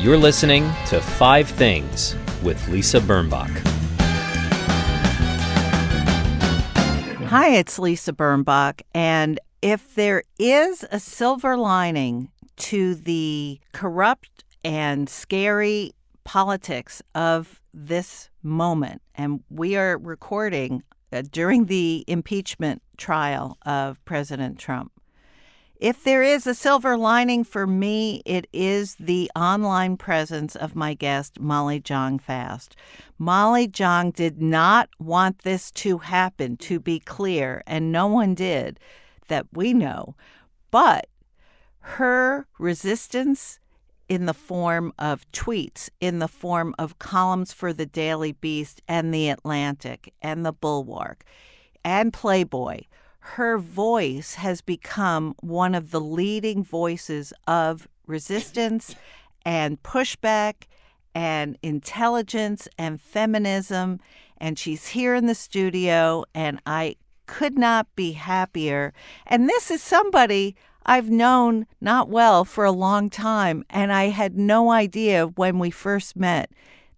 You're listening to 5 Things with Lisa Birnbach. Hi, it's Lisa Birnbach, and if there is a silver lining to the corrupt and scary politics of this moment, and we are recording during the impeachment trial of President Trump, if there is a silver lining for me, it is the online presence of my guest, Molly Jong-Fast. Molly Jong did not want this to happen, to be clear, and no one did that we know. But her resistance in the form of tweets, in the form of columns for the Daily Beast and the Atlantic and the Bulwark and Playboy, her voice has become one of the leading voices of resistance and pushback and intelligence and feminism. And she's here in the studio, and I could not be happier. And this is somebody I've known not well for a long time, and I had no idea when we first met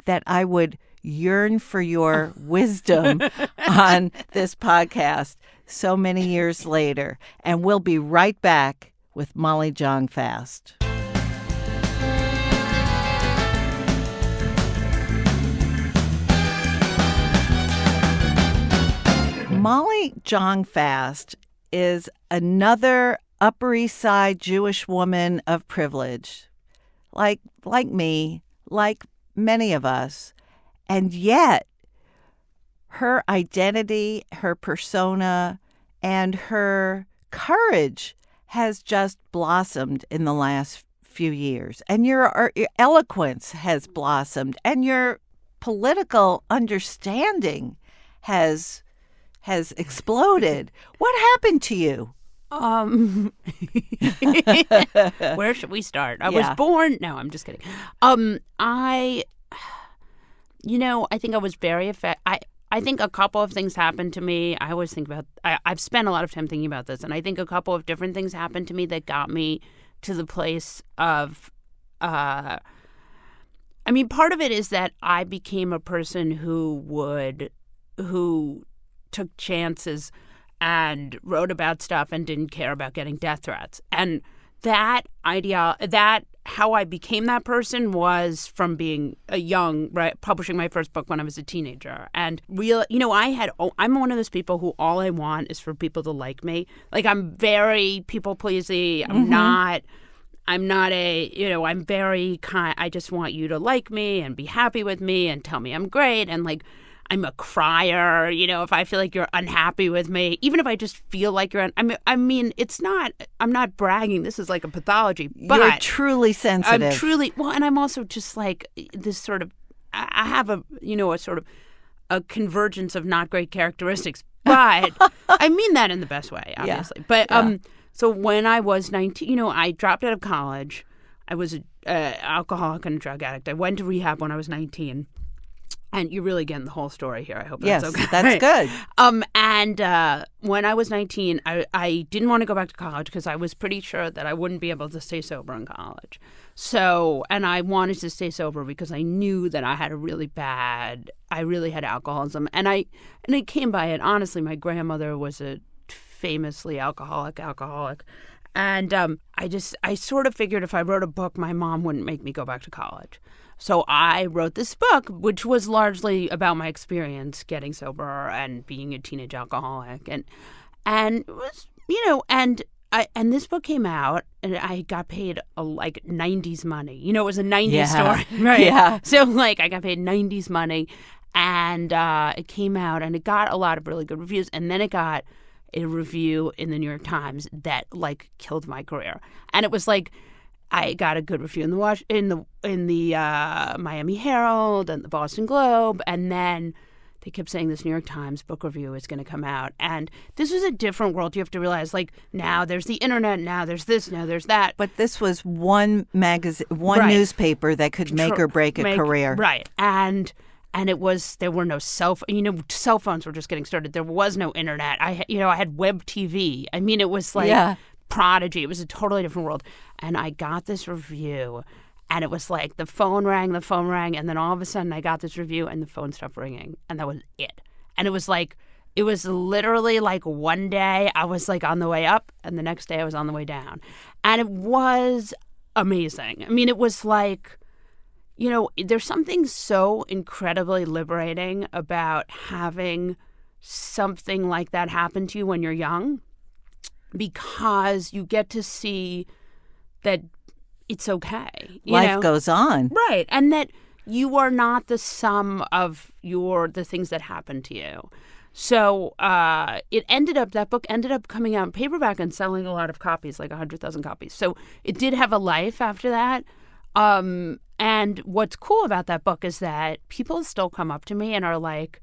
that I would yearn for your wisdom on this podcast so many years later. And we'll be right back with Molly Jong-Fast. Molly Jong-Fast is another Upper East Side Jewish woman of privilege, like me, like many of us. And yet, her identity, her persona, and her courage has just blossomed in the last few years. And your eloquence has blossomed, and your political understanding has exploded. What happened to you? Where should we start? I Yeah. was born. No, I'm just kidding. I think I was very I think a couple of things happened to me. I always think about, I've spent a lot of time thinking about this, and I think a couple of different things happened to me that got me to the place of, part of it is that I became a person who took chances and wrote about stuff and didn't care about getting death threats. And how I became that person was from being publishing my first book when I was a teenager. And I'm one of those people who all I want is for people to like me. Like, I'm very people-pleasy. I'm very kind. I just want you to like me and be happy with me and tell me I'm great. And like, I'm a crier, if I feel like you're unhappy with me, even if I just feel like you're, I'm not bragging. This is like a pathology, but You're truly sensitive. I'm truly, and I'm also just like this sort of, I have a sort of a convergence of not great characteristics, but I mean that in the best way, obviously. Yeah. But, so when I was 19, I dropped out of college. I was an alcoholic and a drug addict. I went to rehab when I was 19. And you're really getting the whole story here. I hope that's okay. Yes, that's good. And when I was 19, I didn't want to go back to college because I was pretty sure that I wouldn't be able to stay sober in college. So, and I wanted to stay sober because I knew that I really had alcoholism. And I came by it. Honestly, my grandmother was a famously alcoholic. And I sort of figured if I wrote a book, my mom wouldn't make me go back to college. So I wrote this book, which was largely about my experience getting sober and being a teenage alcoholic, and it was, and this book came out, and I got paid like 90s money. It was a 90s story, right? Yeah. So like I got paid 90s money, and it came out, and it got a lot of really good reviews, and then it got a review in the New York Times that like killed my career, and it was like, I got a good review in the Miami Herald and the Boston Globe, and then they kept saying this New York Times book review is going to come out. And this was a different world. You have to realize, like, now there's the internet, now there's this, now there's that. But this was one magazine, one newspaper that could make or break a career. Right. And it was, there were no cell phones were just getting started. There was no internet. I had web TV. I mean, it was like Prodigy. It was a totally different world. And I got this review, And it was like the phone rang, and then all of a sudden I got this review and the phone stopped ringing, and that was it. And it was literally like one day I was like on the way up, and the next day I was on the way down. And it was amazing. I mean, it was like, there's something so incredibly liberating about having something like that happen to you when you're young, because you get to see that it's okay. Life goes on. Right. And that you are not the sum of the things that happen to you. So that book ended up coming out in paperback and selling a lot of copies, like 100,000 copies. So it did have a life after that. And what's cool about that book is that people still come up to me and are like,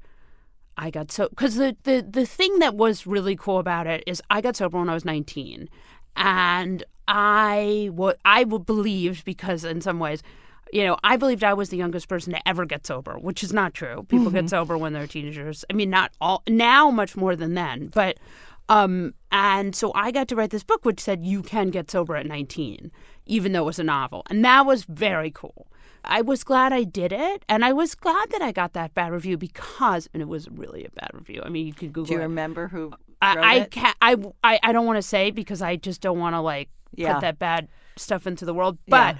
because the thing that was really cool about it is I got sober when I was 19. And I believed, because in some ways, I believed I was the youngest person to ever get sober, which is not true. People get sober when they're teenagers. I mean, not all, now much more than then. But, and so I got to write this book which said you can get sober at 19, even though it was a novel. And that was very cool. I was glad I did it, and I was glad that I got that bad review and it was really a bad review. I mean, you can Google it. Do you remember who wrote it? I don't want to say, because I just don't want to put that bad stuff into the world. But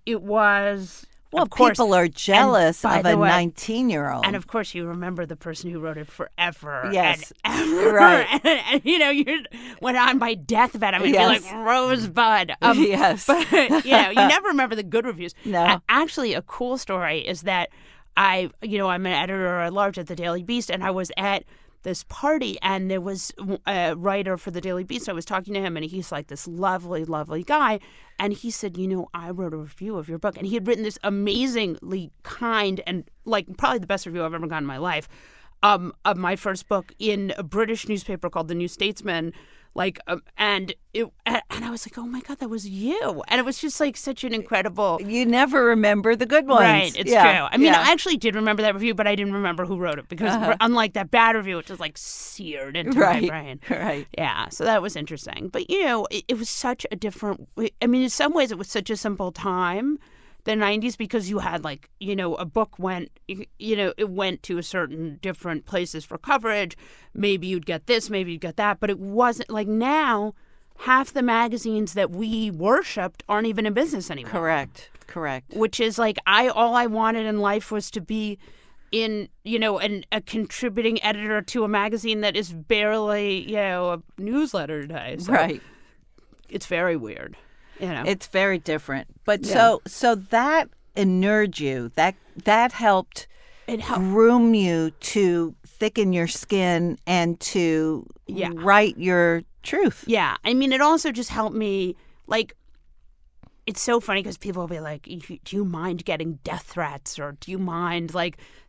it was. Well, of course, people are jealous of a 19-year-old. And of course, you remember the person who wrote it forever. Yes. And ever. Right. And when on my deathbed, I'm going to be like Rosebud. Yes. But, you never remember the good reviews. No. Actually, a cool story is that I'm an editor at large at the Daily Beast, and I was at this party, and there was a writer for the Daily Beast. I was talking to him, and he's like this lovely, lovely guy. And he said, I wrote a review of your book. And he had written this amazingly kind and probably the best review I've ever gotten in my life of my first book in a British newspaper called The New Statesman. And I was like, oh my God, that was you. And it was just such an incredible. You never remember the good ones. Right, it's true. I mean, I actually did remember that review, but I didn't remember who wrote it, because unlike that bad review, which was seared into my brain. Right. Yeah, so that was interesting. But, it was such a different, I mean, in some ways it was such a simple time, the 90s, because you had a book went, it went to a certain different places for coverage. Maybe you'd get this, maybe you'd get that. But it wasn't now, half the magazines that we worshipped aren't even in business anymore. Correct. Which is all I wanted in life was to be in, a contributing editor to a magazine that is barely, a newsletter today. So right. It's very weird. It's very different. But so that inured you. That helped groom you to thicken your skin and to write your truth. Yeah. I mean, it also just helped me, it's so funny because people will be like, do you mind getting death threats? Or do you mind,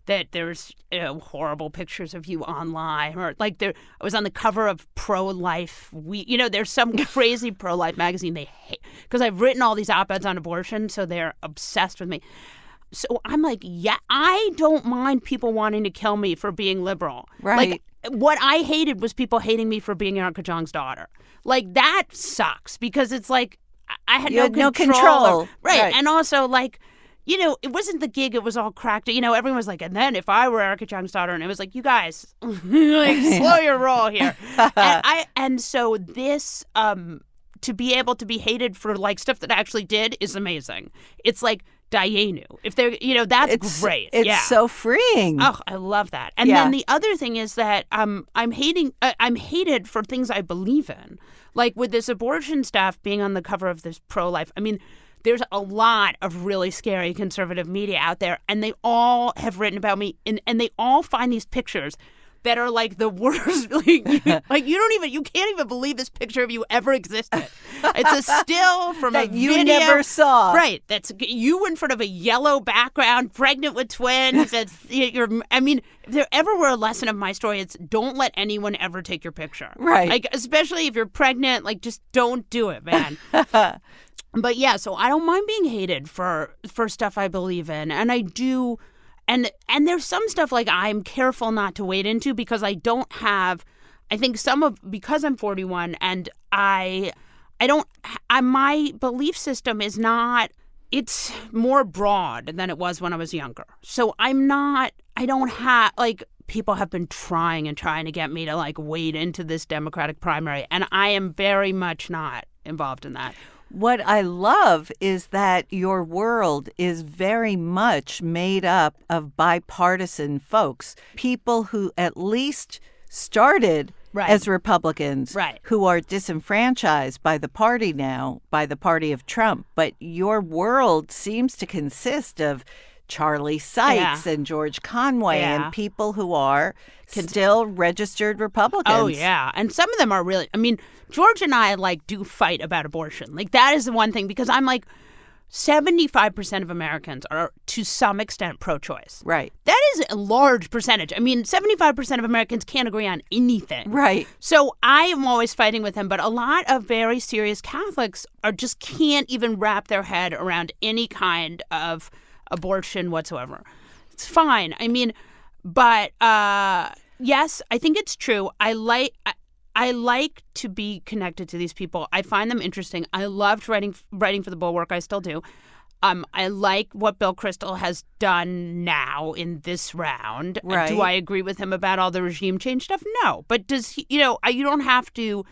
that there's horrible pictures of you online? Or, I was on the cover of Pro-Life. There's some crazy pro-life magazine they hate. Because I've written all these op-eds on abortion, so they're obsessed with me. So I'm like, I don't mind people wanting to kill me for being liberal. Right. What I hated was people hating me for being Uncle John's daughter. That sucks, because it's I had no control. Right. And also, it wasn't the gig. It was all cracked. Everyone was like, and then if I were Erica Jung's daughter, and it was you guys, slow your roll here. And so this, to be able to be hated for stuff that I actually did is amazing. It's Dayenu. If they're, that's great. It's so freeing. Oh, I love that. And then the other thing is that I'm hated for things I believe in. With this abortion stuff being on the cover of this Pro-Life. I mean, there's a lot of really scary conservative media out there, and they all have written about me, and they all find these pictures that are the worst. You can't even believe this picture of you ever existed. It's a still from that a you video. Never saw. Right. That's you in front of a yellow background, pregnant with twins. If there ever were a lesson of my story, it's don't let anyone ever take your picture. Right. Especially if you're pregnant, just don't do it, man. But yeah, so I don't mind being hated for stuff I believe in, and I do. And there's some stuff I'm careful not to wade into, because I don't have, I think because I'm 41 and my belief system is not it's more broad than it was when I was younger. So I don't have, like, people have been trying to get me to, like, wade into this Democratic primary, and I am very much not involved in that. What I love is that your world is very much made up of bipartisan folks, people who at least started as Republicans, who are disenfranchised by the party now, by the party of Trump. But your world seems to consist of Charlie Sykes and George Conway and people who are still registered Republicans. Oh, yeah. And some of them are really, I mean, George and I, like, do fight about abortion. Like, that is the one thing, because I'm like, 75% of Americans are to some extent pro-choice. Right. That is a large percentage. I mean, 75% of Americans can't agree on anything. Right. So I am always fighting with him, but a lot of very serious Catholics just can't even wrap their head around any kind of abortion whatsoever. It's fine. I mean, but yes, I think it's true. I like to be connected to these people. I find them interesting. I loved writing for the Bulwark. I still do. I like what Bill Kristol has done now in this round. Right. Do I agree with him about all the regime change stuff? No. But does he, you don't have to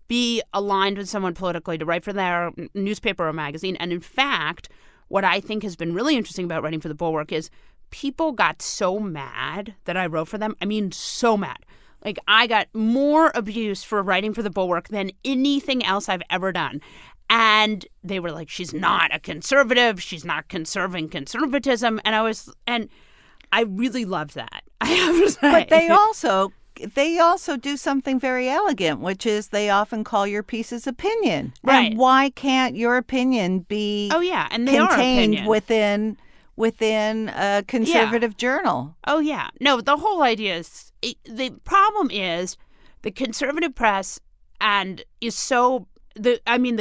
be aligned with someone politically to write for their newspaper or magazine. And in fact, what I think has been really interesting about writing for the Bulwark is people got so mad that I wrote for them. I mean, so mad. Like, I got more abuse for writing for the Bulwark than anything else I've ever done. And they were like, she's not a conservative. She's not conserving conservatism. And I really loved that, I have to say. But they also do something very elegant, which is they often call your pieces opinion. Right. And why can't your opinion be and they contained are within a conservative journal? Oh, yeah. No, the whole idea is, the problem is the conservative press the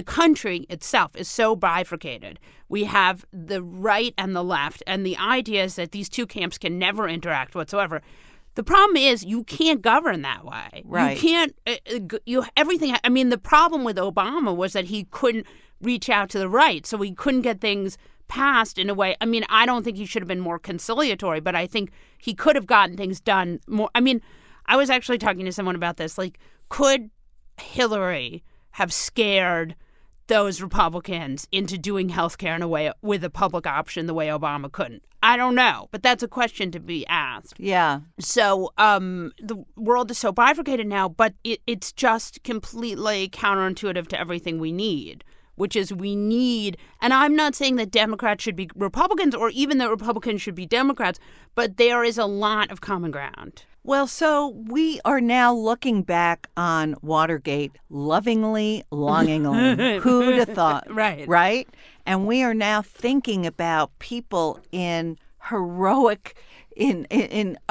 country itself is so bifurcated. We have the right and the left, and the idea is that these two camps can never interact whatsoever. The problem is you can't govern that way. Right. You can't, everything. I mean, the problem with Obama was that he couldn't reach out to the right, so he couldn't get things passed in a way. I mean, I don't think he should have been more conciliatory, but I think he could have gotten things done more. I mean, I was actually talking to someone about this. Like, could Hillary have scared those Republicans into doing health care in a way with a public option the way Obama couldn't? I don't know, but that's a question to be asked. Yeah. So the world is so bifurcated now, but it's just completely counterintuitive to everything we need, which is and I'm not saying that Democrats should be Republicans or even that Republicans should be Democrats, but there is a lot of common ground. Well, so we are now looking back on Watergate lovingly, longingly. Who'd have thought? Right? And we are now thinking about people in a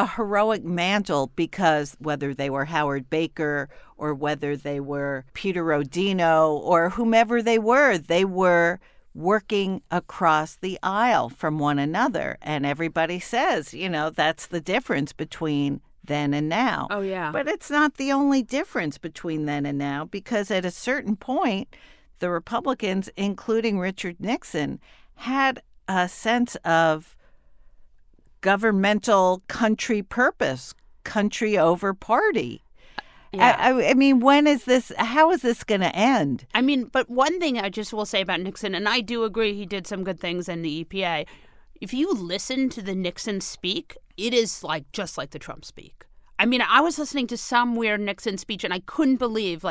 heroic mantle, because whether they were Howard Baker or whether they were Peter Rodino or whomever they were working across the aisle from one another. And everybody says, that's the difference between then and now. Oh, yeah. But it's not the only difference between then and now, because at a certain point, the Republicans, including Richard Nixon, had a sense of governmental country purpose, country over party. Yeah. I mean, how is this going to end? I mean, but one thing I just will say about Nixon, and I do agree he did some good things in the EPA. If you listen to the Nixon speak, it is just like the Trump speak. I mean, I was listening to some weird Nixon speech, and I couldn't believe,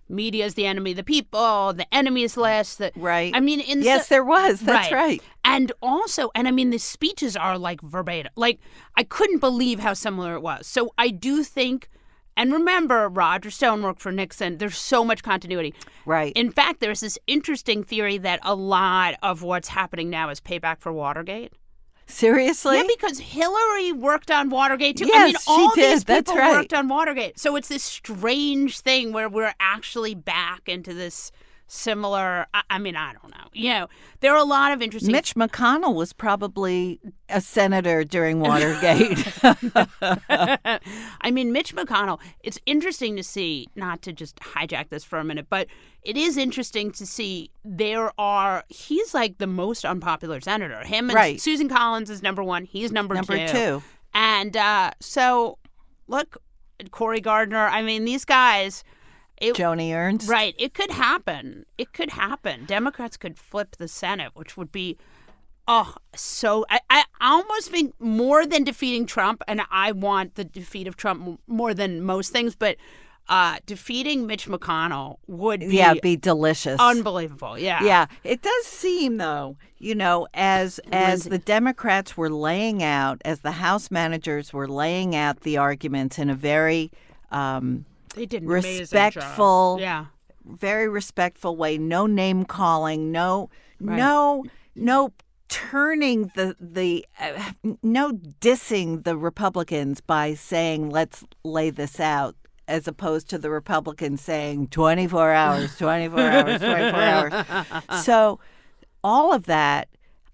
media is the enemy of the people, the enemy's list. Right. I mean, yes, there was. That's right. And also, I mean, the speeches are verbatim. I couldn't believe how similar it was. So I do think, and remember, Roger Stone worked for Nixon. There's so much continuity. Right. In fact, there's this interesting theory that a lot of what's happening now is payback for Watergate. Seriously? Yeah, because Hillary worked on Watergate too. Yes, I mean, all she did. these people That's right. worked on Watergate. So it's this strange thing where we're actually back into this similar. I mean, I don't know. You know, there are a lot of interesting. Mitch McConnell was probably a senator during Watergate. I mean, Mitch McConnell, it's interesting to see, not to just hijack this for a minute, but it is interesting to see he's like the most unpopular senator. Him and Right. Susan Collins is number one. He's number two. two. And so, look, Cory Gardner, I mean, these guys. Joni Ernst. Right. It could happen. It could happen. Democrats could flip the Senate, which would be, so I almost think more than defeating Trump, and I want the defeat of Trump more than most things, but defeating Mitch McConnell would be delicious. Unbelievable. Yeah. Yeah. It does seem, though, you know, as the Democrats were laying out, as the House managers were laying out the arguments in a very they did an respectful, amazing job. very respectful way. No name calling. No turning no dissing the Republicans by saying let's lay this out, as opposed to the Republicans saying 24 hours, 24 hours, 24 hours. So all of that,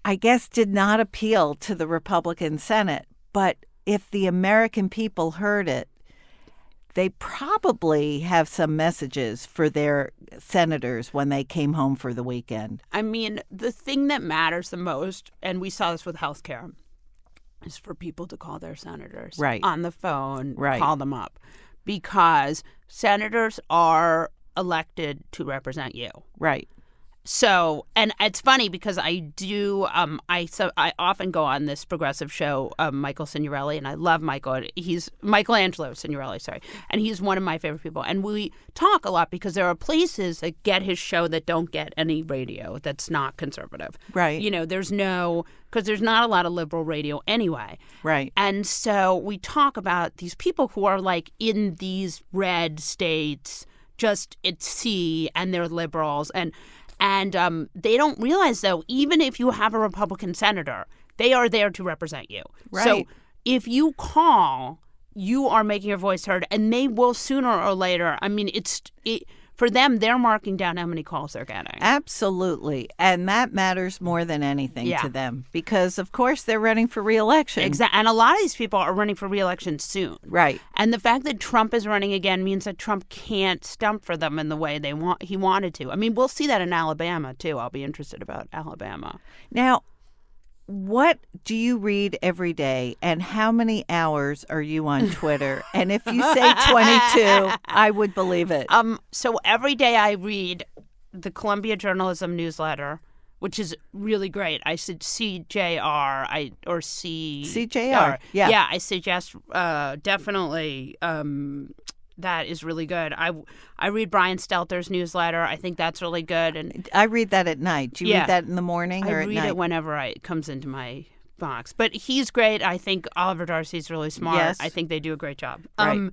I guess, did not appeal to the Republican Senate. But if the American people heard it, they probably have some messages for their senators when they came home for the weekend. I mean, the thing that matters the most, and we saw this with healthcare, is for people to call their senators on the phone, call them up, because senators are elected to represent you. Right. So, and it's funny because I do, I often go on this progressive show, Michael Signorelli, and I love Michael. He's Michelangelo Signorelli, sorry. And he's one of my favorite people. And we talk a lot because there are places that get his show that don't get any radio that's not conservative. Right. You know, because there's not a lot of liberal radio anyway. Right. And so we talk about these people who are like in these red states, just at sea, and they're liberals. And they don't realize, though, even if you have a Republican senator, they are there to represent you. Right. So if you call, you are making your voice heard, and they will sooner or later. I mean, for them, they're marking down how many calls they're getting. Absolutely. And that matters more than anything to them because, of course, they're running for re-election. Exactly. And a lot of these people are running for re-election soon. Right. And the fact that Trump is running again means that Trump can't stump for them in the way he wanted to. I mean, we'll see that in Alabama, too. I'll be interested about Alabama. Now, what do you read every day, and how many hours are you on Twitter? And if you say 22, I would believe it. So every day I read the Columbia Journalism newsletter, which is really great. I said CJR or C. CJR, yeah. Yeah, I suggest definitely that is really good. I read Brian Stelter's newsletter. I think that's really good. And I read that at night. Do you read that in the morning or at night? I read it whenever it comes into my box. But he's great. I think Oliver Darcy's really smart. Yes. I think they do a great job. Right.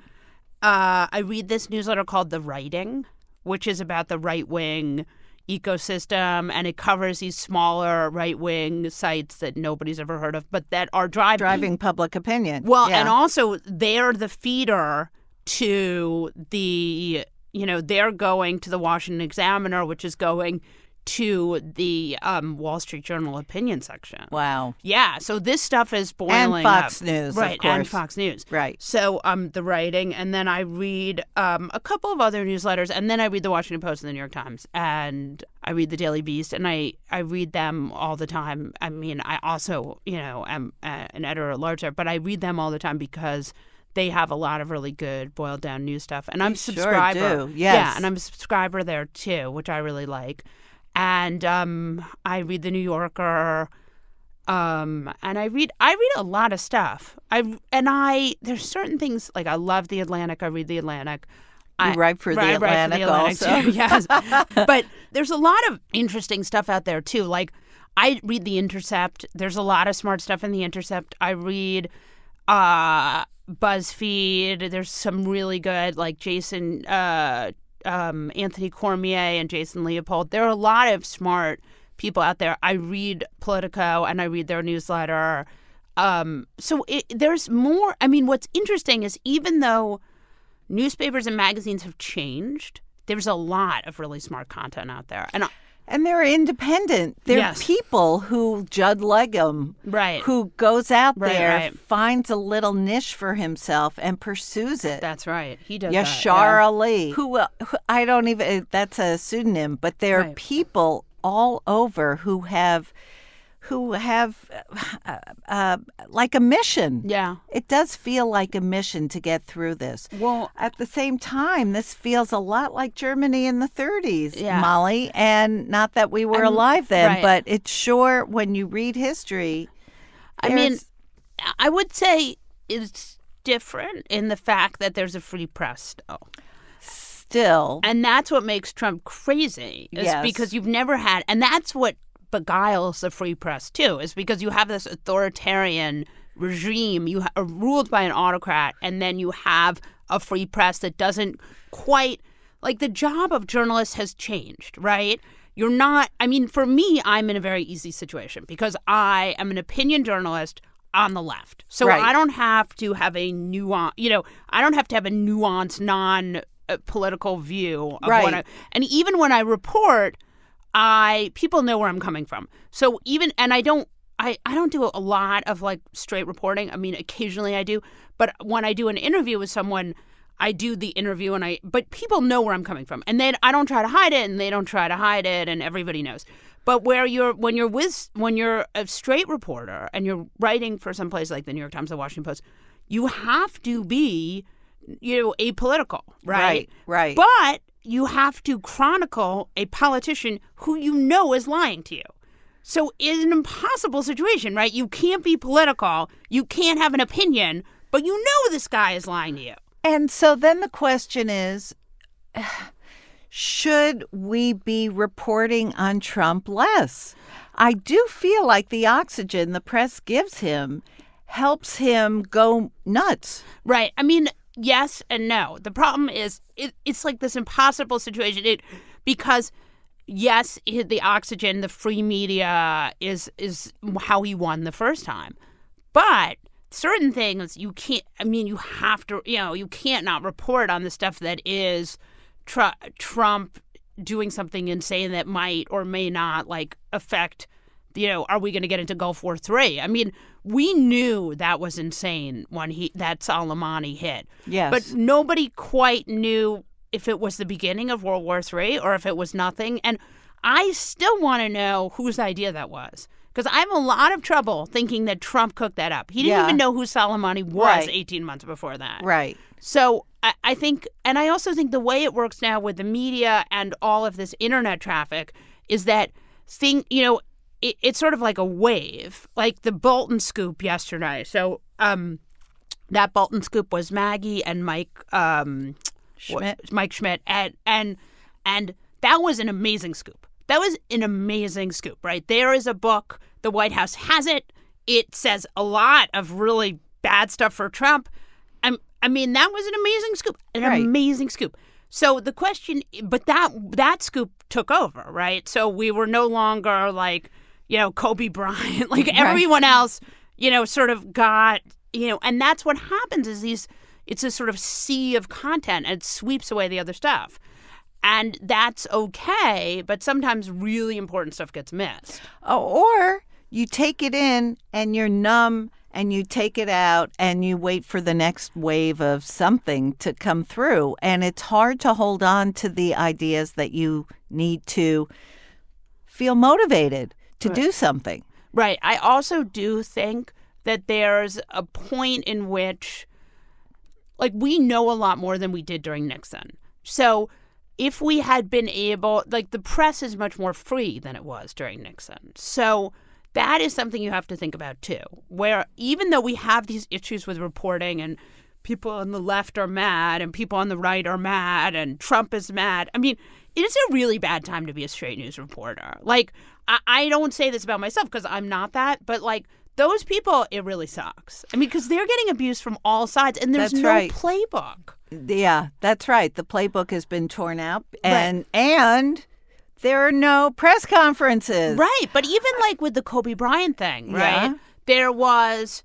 I read this newsletter called The Writing, which is about the right-wing ecosystem, and it covers these smaller right-wing sites that nobody's ever heard of, but that are driving public opinion. Well, and also they're the feeder to the, they're going to the Washington Examiner, which is going to the Wall Street Journal opinion section. Wow. Yeah. So this stuff is boiling up. And Fox up. News, right, of course. And Fox News. Right. So The Writing, and then I read a couple of other newsletters, and then I read the Washington Post and the New York Times, and I read the Daily Beast, and I read them all the time. I mean, I also, am an editor at large there, but I read them all the time because they have a lot of really good boiled down news stuff. And I'm a subscriber. Sure do. Yes. Yeah, and I'm a subscriber there too, which I really like. And I read the New Yorker. And I read a lot of stuff. There's certain things, like I love the Atlantic. I read the Atlantic. You write for the Atlantic also. Too, yes. But there's a lot of interesting stuff out there too. Like I read The Intercept. There's a lot of smart stuff in The Intercept. I read BuzzFeed. There's some really good, like Jason, Anthony Cormier and Jason Leopold. There are a lot of smart people out there. I read Politico and I read their newsletter. So there's more. I mean, what's interesting is even though newspapers and magazines have changed, there's a lot of really smart content out there. And they're independent. They're Yes. people who Judd Legum, Right. who goes out Right, there, right. finds a little niche for himself and pursues it. That's right. He does Yashar that. Ali, who I don't even, that's a pseudonym, but there are Right. people all over who have like a mission. Yeah. It does feel like a mission to get through this. Well, At the same time, this feels a lot like Germany in the 30s, Yeah. Molly. And not that we were alive then, right. but it's sure when you read history. I mean, there's- I would say it's different in the fact that there's a free press still. still, And that's what makes Trump crazy, is Yes. because you've never had, and that's what beguiles the free press too, is because you have this authoritarian regime, you are ruled by an autocrat, and then you have a free press that doesn't quite, like, the job of journalists has changed, right? You're not, I mean, for me, I'm in a very easy situation because I am an opinion journalist on the left. So Right. I don't have to have a nuance, I don't have to have a nuanced, non-political view of Right. what and even when I report, people know where I'm coming from. So even, and I don't do a lot of like straight reporting. I mean, occasionally I do, but when I do an interview with someone, I do the interview but people know where I'm coming from, and then I don't try to hide it, and they don't try to hide it, and everybody knows. But when you're a straight reporter and you're writing for some place like the New York Times, the Washington Post, you have to be, apolitical, right? Right. But you have to chronicle a politician who you know is lying to you. So it's an impossible situation, right? You can't be political. You can't have an opinion, but you know this guy is lying to you. And so then the question is, should we be reporting on Trump less? I do feel like the oxygen the press gives him helps him go nuts. Right. I mean, yes and no. The problem is it's like this impossible situation. Because yes, the oxygen, the free media is how he won the first time. But certain things you can't, you have to, you can't not report on the stuff that is Trump doing something insane that might or may not affect, are we going to get into Gulf War III? I mean, we knew that was insane when that Soleimani hit. Yes. But nobody quite knew if it was the beginning of World War III or if it was nothing. And I still want to know whose idea that was. Because I have a lot of trouble thinking that Trump cooked that up. He didn't even know who Soleimani was Right. 18 months before that. Right. So I think, and I also think the way it works now with the media and all of this internet traffic is that it's sort of like a wave, like the Bolton scoop yesterday. So that Bolton scoop was Maggie and Mike Schmidt, and that was an amazing scoop. That was an amazing scoop, right? There is a book. The White House has it. It says a lot of really bad stuff for Trump. That was an amazing scoop. Amazing scoop. So the question, but that scoop took over, right? So we were no longer Kobe Bryant, everyone else, sort of got, and that's what happens is it's a sort of sea of content and it sweeps away the other stuff. And that's okay, but sometimes really important stuff gets missed. Or you take it in and you're numb and you take it out and you wait for the next wave of something to come through. And it's hard to hold on to the ideas that you need to feel motivated to do something. Right. I also do think that there's a point in which, we know a lot more than we did during Nixon. So if we had been able, the press is much more free than it was during Nixon. So that is something you have to think about, too, where even though we have these issues with reporting and people on the left are mad and people on the right are mad and Trump is mad, it is a really bad time to be a straight news reporter. I don't say this about myself because I'm not that, but those people, it really sucks. Because they're getting abused from all sides and there's no playbook. Yeah, that's right. The playbook has been torn out and there are no press conferences. Right. But even with the Kobe Bryant thing, right? Yeah. There was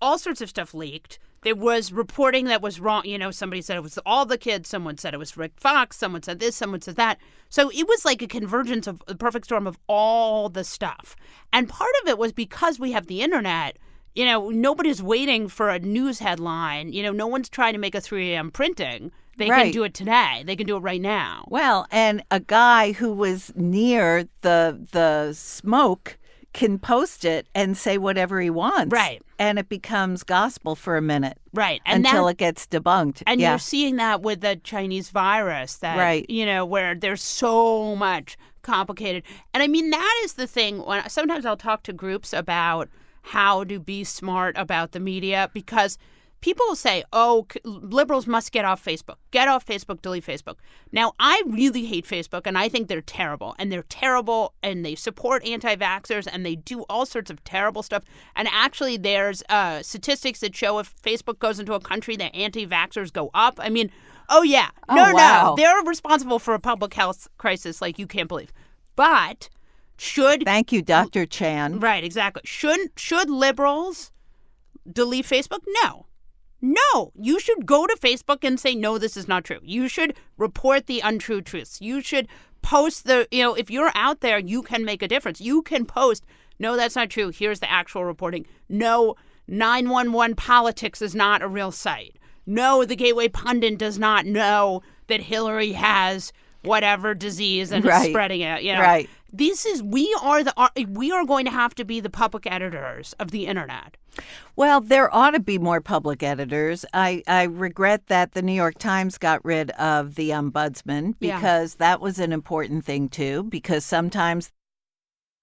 all sorts of stuff leaked. there was reporting that was wrong. Somebody said it was all the kids. Someone said it was Rick Fox. Someone said this. Someone said that. So it was like a convergence of the perfect storm of all the stuff. And part of it was because we have the internet. Nobody's waiting for a news headline. No one's trying to make a 3 a.m. printing. They can do it today. They can do it right now. Well, and a guy who was near the smoke can post it and say whatever he wants. Right. And it becomes gospel for a minute. Right. And until it gets debunked. And you're seeing that with the Chinese virus that, where there's so much complicated. And I mean, that is the thing. Sometimes I'll talk to groups about how to be smart about the media, because people will say, liberals must get off Facebook. Get off Facebook, delete Facebook. Now, I really hate Facebook, and I think they're terrible. And they're terrible, and they support anti-vaxxers, and they do all sorts of terrible stuff. And actually, there's statistics that show if Facebook goes into a country, that anti-vaxxers go up. I mean, no. They're responsible for a public health crisis like you can't believe. But Thank you, Dr. Chan. Right, exactly. Should liberals delete Facebook? No, you should go to Facebook and say, no, this is not true. You should report the untrue truths. You should post if you're out there, you can make a difference. You can post, no, that's not true. Here's the actual reporting. No, 911 Politics is not a real site. No, the Gateway Pundit does not know that Hillary has whatever disease and is spreading it. Right. We are going to have to be the public editors of the internet. Well, there ought to be more public editors. I regret that the New York Times got rid of the ombudsman, because that was an important thing, too, because sometimes,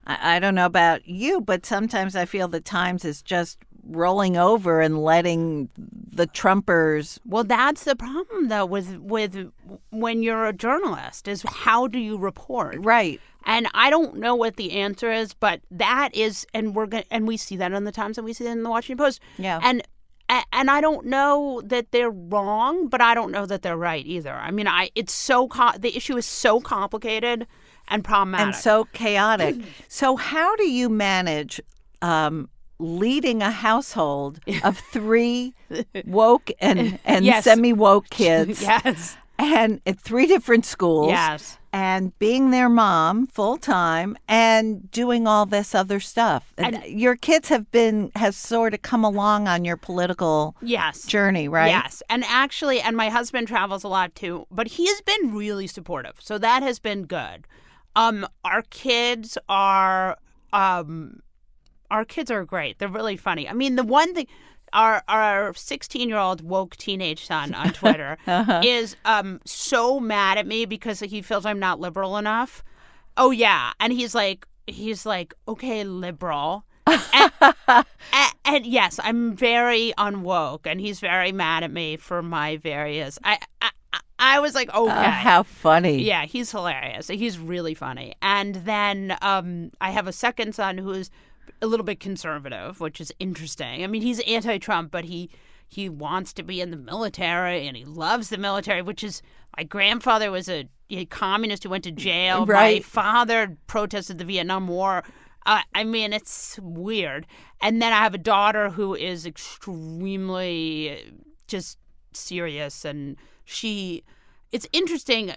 I don't know about you, but sometimes I feel the Times is just rolling over and letting the Trumpers. Well, that's the problem, though, with when you're a journalist, is how do you report? Right. And I don't know what the answer is, but that is, and we see that in the Times, and we see that in the Washington Post. Yeah. And I don't know that they're wrong, but I don't know that they're right either. I mean, the issue is so complicated and problematic and so chaotic. So how do you manage leading a household of 3 woke and semi-woke kids? Yes. And at 3 different schools. Yes. And being their mom full time and doing all this other stuff. And your kids have sort of come along on your political journey, right? Yes. And actually, and my husband travels a lot too, but he has been really supportive. So that has been good. Our kids are great. They're really funny. I mean, the one thing, our 16-year-old woke teenage son on Twitter is so mad at me because he feels I'm not liberal enough. Oh yeah, and he's like, okay, liberal. and yes, I'm very unwoke, and he's very mad at me for my various. I was like, okay. How funny. Yeah, he's hilarious. He's really funny. And then I have a second son who's a little bit conservative, which is interesting. I mean, he's anti-Trump, but he wants to be in the military, and he loves the military, which is, my grandfather was a communist who went to jail. Right. My father protested the Vietnam War. I mean, it's weird. And then I have a daughter who is extremely just serious, and it's interesting.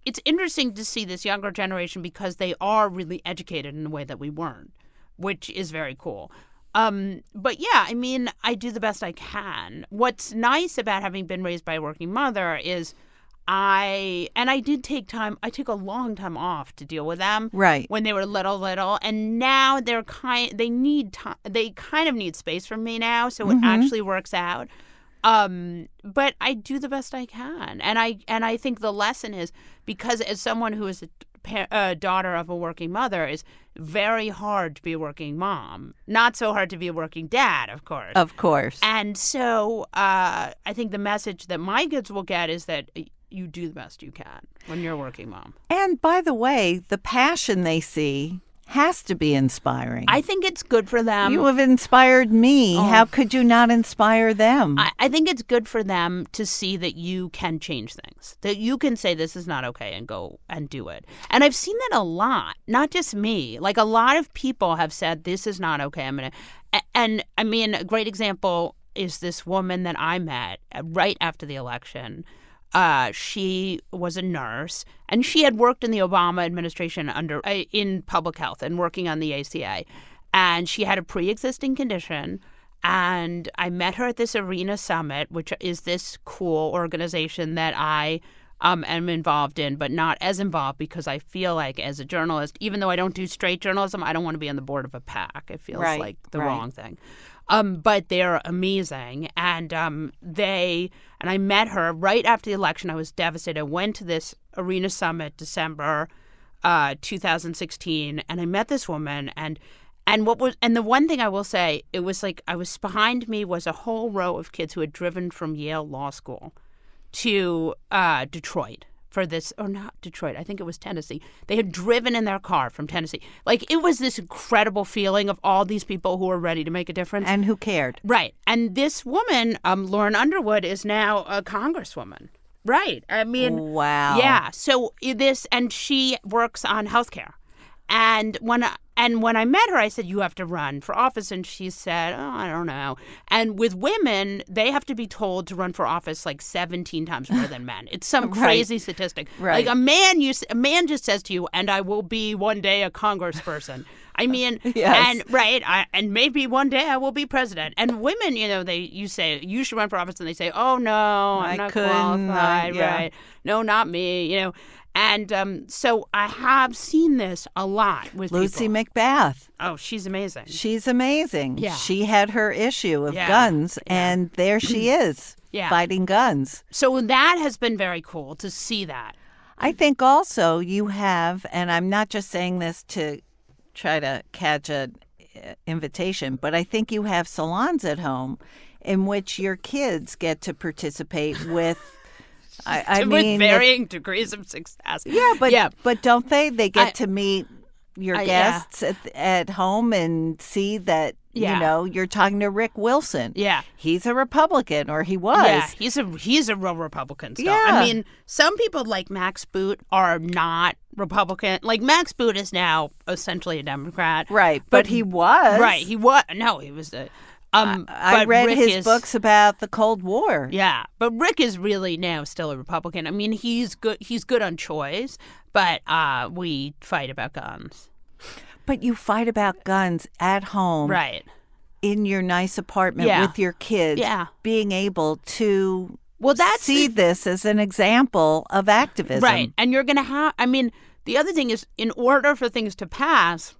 It's interesting to see this younger generation because they are really educated in a way that we weren't, which is very cool. But yeah, I mean, I do the best I can. What's nice about having been raised by a working mother is I did take time. I took a long time off to deal with them. Right. When they were little, and now they kind of need space from me now, so it actually works out. But I do the best I can, and I think the lesson is, because as someone who is a daughter of a working mother, is very hard to be a working mom. Not so hard to be a working dad, of course. Of course. And so I think the message that my kids will get is that you do the best you can when you're a working mom. And by the way, the passion they see has to be inspiring. I think it's good for them. You have inspired me. How could you not inspire them? I think it's good for them to see that you can change things, that you can say this is not okay and go and do it. And I've seen that a lot, not just me. Like, a lot of people have said this is not okay. And I mean, a great example, is this woman that I met right after the election. She was a nurse, and she had worked in the Obama administration in public health and working on the ACA. And she had a pre-existing condition. And I met her at this Arena Summit, which is this cool organization that I am involved in, but not as involved because I feel like as a journalist, even though I don't do straight journalism, I don't want to be on the board of a PAC. It feels like the wrong thing. But they're amazing. And I met her right after the election. I was devastated. I went to this Arena Summit December 2016, and I met this woman. And the one thing I will say, it was like behind me was a whole row of kids who had driven from Yale Law School to Detroit for this, or not Detroit, I think it was Tennessee. They had driven in their car from Tennessee. Like, it was this incredible feeling of all these people who were ready to make a difference. And who cared. Right. And this woman, Lauren Underwood, is now a congresswoman. Right. I mean. Wow. Yeah. So and she works on healthcare. And when I met her, I said, you have to run for office. And she said, oh, I don't know. And with women, they have to be told to run for office like 17 times more than men. It's some crazy statistic. Right. Like a man just says to you, and I will be one day a congressperson. I mean, yes. And maybe one day I will be president. And women, you say, you should run for office. And they say, oh, no, I'm not qualified. Right. No, not me, And so I have seen this a lot with Lucy people. McBath. Oh, she's amazing. She's amazing. Yeah. She had her issue of guns, and there she is, fighting guns. So that has been very cool to see that. I think also you have, and I'm not just saying this to try to catch an invitation, but I think you have salons at home in which your kids get to participate with I mean, with varying degrees of success. But don't they? They get to meet your guests at home and see that you're talking to Rick Wilson. Yeah, he's a Republican, or he was. Yeah, he's a real Republican still. Yeah. I mean, some people like Max Boot are not Republican. Like Max Boot is now essentially a Democrat. Right, but he was. Right, he was. No, he was a. I read his books about the Cold War. Yeah, but Rick is really now still a Republican. I mean, he's good. He's good on choice, but we fight about guns. But you fight about guns at home, right? In your nice apartment with your kids, being able to see this as an example of activism, right? And you're going to have. I mean, the other thing is, in order for things to pass,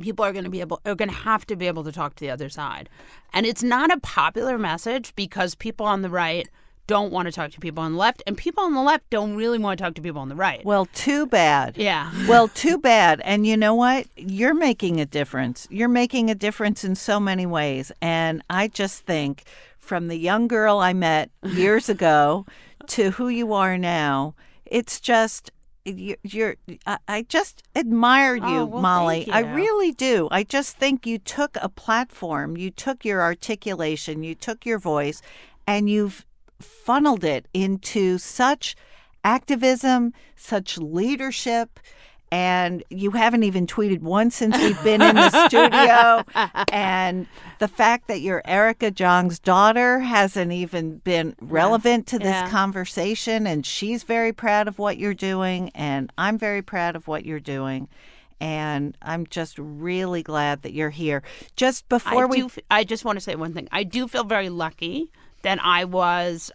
people are going to have to be able to talk to the other side. And it's not a popular message because people on the right don't want to talk to people on the left, and people on the left don't really want to talk to people on the right. Well, too bad. Yeah. Well, too bad. And you know what? You're making a difference. You're making a difference in so many ways. And I just think from the young girl I met years ago to who you are now, it's just... I just admire you, Molly. Thank you. I really do. I just think you took a platform, you took your articulation, you took your voice, and you've funneled it into such activism, such leadership. And you haven't even tweeted once since we've been in the studio. And the fact that you're Erica Jong's daughter hasn't even been relevant to this conversation. And she's very proud of what you're doing. And I'm very proud of what you're doing. And I'm just really glad that you're here. Just before I just want to say one thing. I do feel very lucky that I was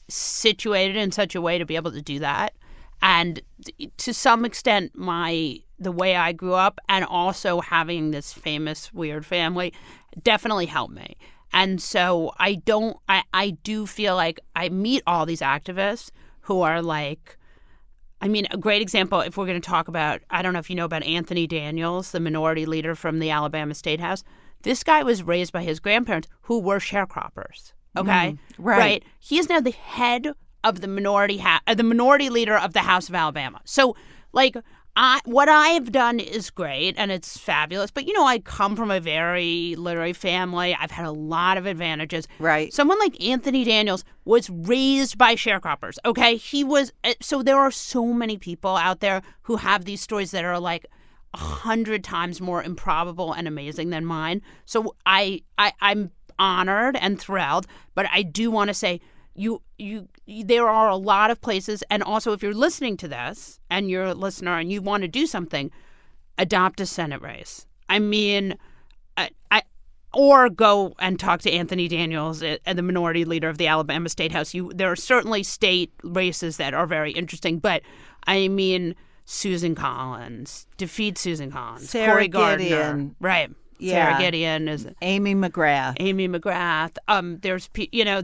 situated in such a way to be able to do that. And to some extent, the way I grew up and also having this famous weird family definitely helped me. And so I do feel like I meet all these activists who are like, I mean, a great example, if we're going to talk about, I don't know if you know about Anthony Daniels, the minority leader from the Alabama State House. This guy was raised by his grandparents who were sharecroppers. Okay? Right. He is now the head of the minority leader of the House of Alabama. So, like, what I have done is great, and it's fabulous. But, I come from a very literary family. I've had a lot of advantages. Right. Someone like Anthony Daniels was raised by sharecroppers, okay? He was – so there are so many people out there who have these stories that are, like, 100 times more improbable and amazing than mine. So I'm honored and thrilled, but I do want to say there are a lot of places, and also if you're listening to this and you're a listener and you want to do something, adopt a Senate race. I mean, or go and talk to Anthony Daniels, the minority leader of the Alabama State House. There are certainly state races that are very interesting, but I mean, Susan Collins, defeat Susan Collins, Sarah Cory Gardner, Gideon. right? Yeah. Sarah Gideon is Amy McGrath. There's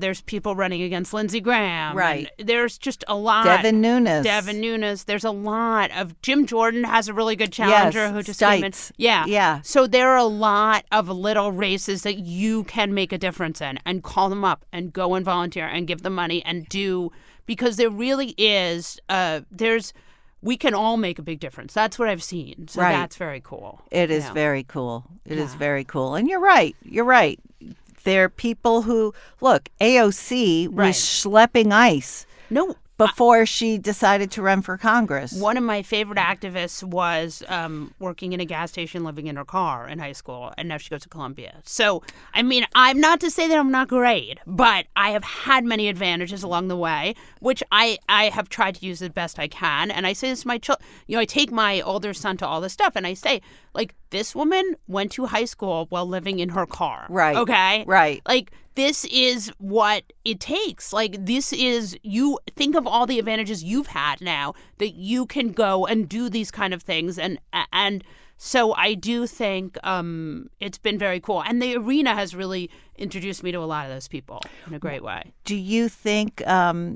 there's people running against Lindsey Graham. Right. There's just a lot. Devin Nunes. There's a lot of Jim Jordan has a really good challenger who just came in. Stites. Yeah. Yeah. So there are a lot of little races that you can make a difference in, and call them up and go and volunteer and give them money and do, because there really is we can all make a big difference. That's what I've seen. So that's very cool. It is very cool. It is very cool. And you're right. There are people who, look, AOC was schlepping ice. No. Before she decided to run for Congress. One of my favorite activists was working in a gas station, living in her car in high school, and now she goes to Columbia. So, I mean, I'm not to say that I'm not great, but I have had many advantages along the way, which I have tried to use the best I can. And I say this to my children. I take my older son to all this stuff, and I say, like, this woman went to high school while living in her car. Right. Okay? Right. Like, this is what it takes. Like, this is, you think of all the advantages you've had now that you can go and do these kind of things. And so I do think it's been very cool. And the arena has really introduced me to a lot of those people in a great way. Do you think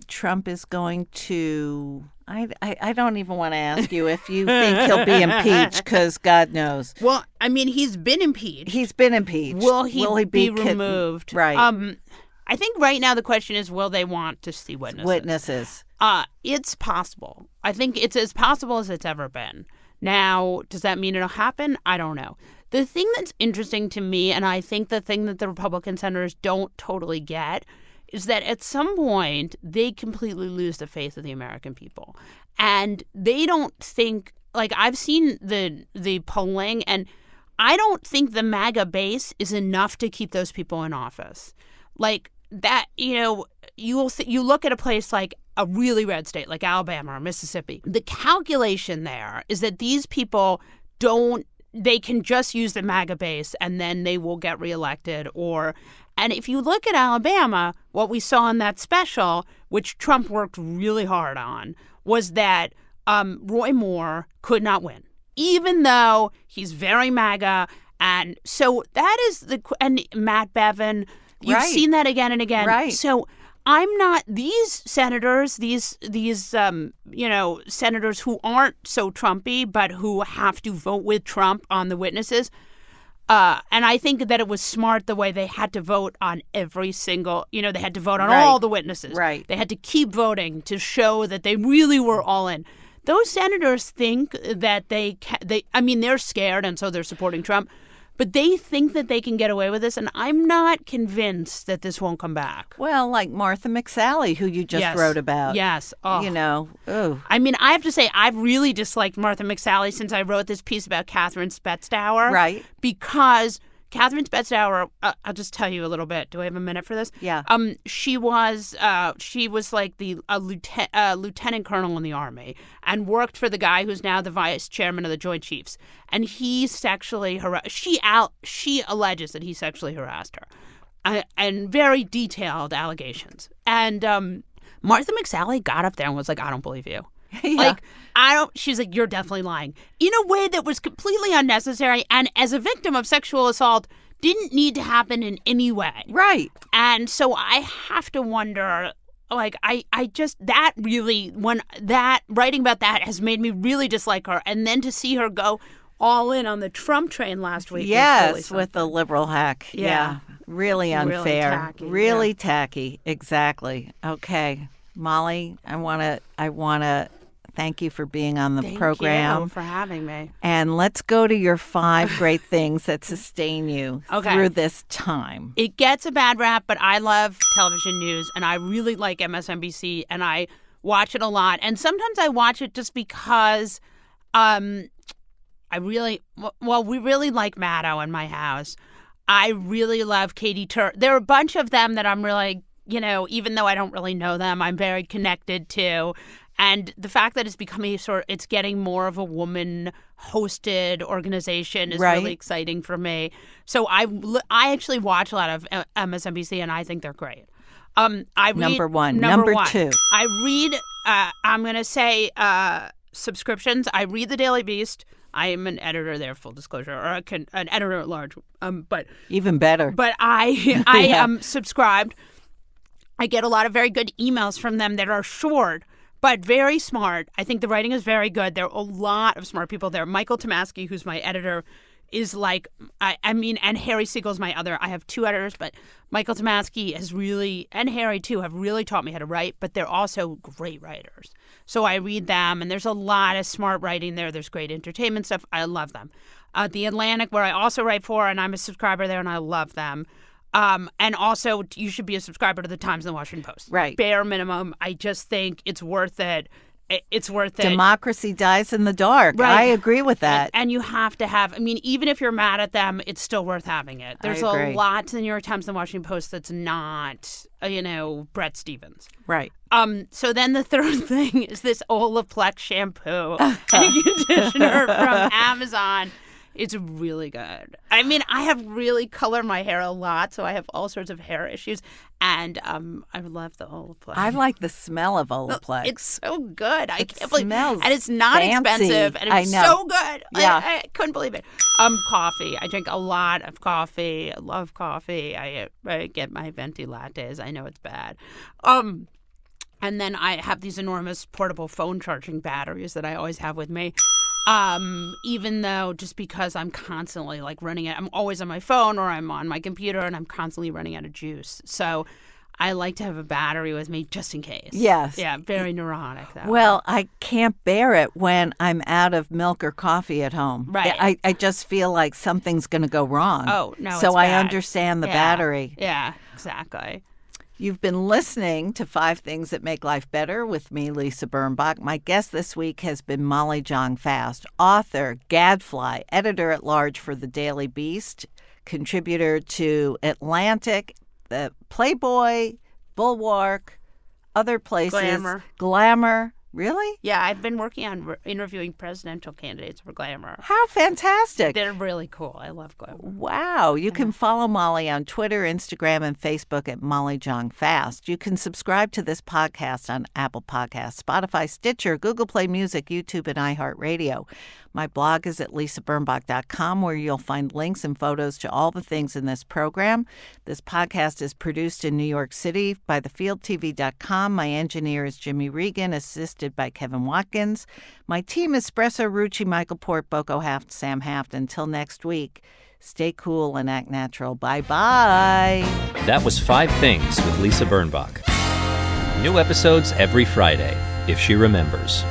Trump is going to... I don't even want to ask you if you think he'll be impeached, because God knows. Well, I mean, he's been impeached. He's been impeached. Will he be removed? Right. I think right now the question is, will they want to see witnesses? It's possible. I think it's as possible as it's ever been. Now, does that mean it'll happen? I don't know. The thing that's interesting to me, and I think the thing that the Republican senators don't totally get, is that at some point they completely lose the faith of the American people. And they don't think, like, I've seen the polling, and I don't think the MAGA base is enough to keep those people in office. Like, that, you look at a place like a really red state like Alabama or Mississippi. The calculation there is that these people they can just use the MAGA base and then they will get reelected. And if you look at Alabama, what we saw in that special, which Trump worked really hard on, was that Roy Moore could not win, even though he's very MAGA. And so that is and Matt Bevin, you've seen that again and again. Right. So I'm not, these senators, these senators who aren't so Trumpy, but who have to vote with Trump on the witnesses. And I think that it was smart the way they had to vote on every single, they had to vote on all the witnesses. Right. They had to keep voting to show that they really were all in. Those senators think that they're scared, and so they're supporting Trump. But they think that they can get away with this, and I'm not convinced that this won't come back. Well, like Martha McSally, who you just wrote about. Yes. Oh. Ooh. I mean, I have to say, I've really disliked Martha McSally since I wrote this piece about Catherine Spetzauer. Right. Because Catherine Spetzauer, I'll just tell you a little bit. Do I have a minute for this? Yeah. She was like a lieutenant colonel in the Army and worked for the guy who's now the vice chairman of the Joint Chiefs. And he sexually harassed. She alleges that he sexually harassed her, and very detailed allegations. And Martha McSally got up there and was like, "I don't believe you." Yeah. She's like, "You're definitely lying," in a way that was completely unnecessary, and as a victim of sexual assault, didn't need to happen in any way. Right. And so I have to wonder, like, writing about that has made me really dislike her. And then to see her go all in on the Trump train last week. Yes, really with the liberal hack. Yeah. Really unfair. Really tacky. Exactly. Okay. Molly, I want to thank you for being on the program. Thank you for having me. And let's go to your 5 great things that sustain you through this time. It gets a bad rap, but I love television news, and I really like MSNBC, and I watch it a lot. And sometimes I watch it just because we really like Maddow in my house. I really love Katie Tur. There are a bunch of them that I'm really, even though I don't really know them, I'm very connected to. And the fact that it's becoming it's getting more of a woman-hosted organization is really exciting for me. So I actually watch a lot of MSNBC, and I think they're great. I read, number one. Number one. Two. I read, I'm going to say subscriptions. I read The Daily Beast. I am an editor there, full disclosure, or an editor at large. But even better. But I am subscribed. I get a lot of very good emails from them that are short, but very smart. I think the writing is very good. There are a lot of smart people there. Michael Tomasky, who's my editor, is like, and Harry Siegel's my other. I have two editors, but Michael Tomasky has really, and Harry too, have really taught me how to write, but they're also great writers. So I read them, and there's a lot of smart writing there. There's great entertainment stuff. I love them. The Atlantic, where I also write for, and I'm a subscriber there, and I love them. And also, you should be a subscriber to the Times and the Washington Post. Right. Bare minimum. I just think it's worth it. It's worth it. Democracy dies in the dark. Right. I agree with that. And you have to have, even if you're mad at them, it's still worth having it. There's a lot to the New York Times and the Washington Post that's not, Bret Stephens. Right. So then the third thing is this Olaplex shampoo and conditioner from Amazon. It's really good. I have really colored my hair a lot, so I have all sorts of hair issues. And I love the Olaplex. I like the smell of Olaplex. It's so good. I can't believe it. And it's not expensive. And it's so good. Yeah. I couldn't believe it. Coffee. I drink a lot of coffee. I love coffee. I get my Venti Lattes. I know it's bad. And then I have these enormous portable phone charging batteries that I always have with me. Even though just because I'm constantly running it, I'm always on my phone or I'm on my computer and I'm constantly running out of juice. So I like to have a battery with me just in case. Yes. Yeah, very neurotic. Well, I can't bear it when I'm out of milk or coffee at home. Right. I just feel like something's going to go wrong. Oh, no, So it's I bad. understand the battery. Yeah, exactly. You've been listening to 5 Things That Make Life Better with me, Lisa Birnbach. My guest this week has been Molly Jong-Fast, author, gadfly, editor-at-large for The Daily Beast, contributor to Atlantic, the Playboy, Bulwark, other places. Glamour. Really? Yeah, I've been working on interviewing presidential candidates for Glamour. How fantastic. They're really cool. I love Glamour. Wow. You can follow Molly on Twitter, Instagram, and Facebook at Molly Jong-Fast. You can subscribe to this podcast on Apple Podcasts, Spotify, Stitcher, Google Play Music, YouTube, and iHeartRadio. My blog is at lisabirnbach.com, where you'll find links and photos to all the things in this program. This podcast is produced in New York City by thefieldtv.com. My engineer is Jimmy Regan, assisted by Kevin Watkins. My team is Espresso, Rucci, Michael Port, Boko Haft, Sam Haft. Until next week, stay cool and act natural. Bye-bye. That was 5 Things with Lisa Birnbach. New episodes every Friday, if she remembers.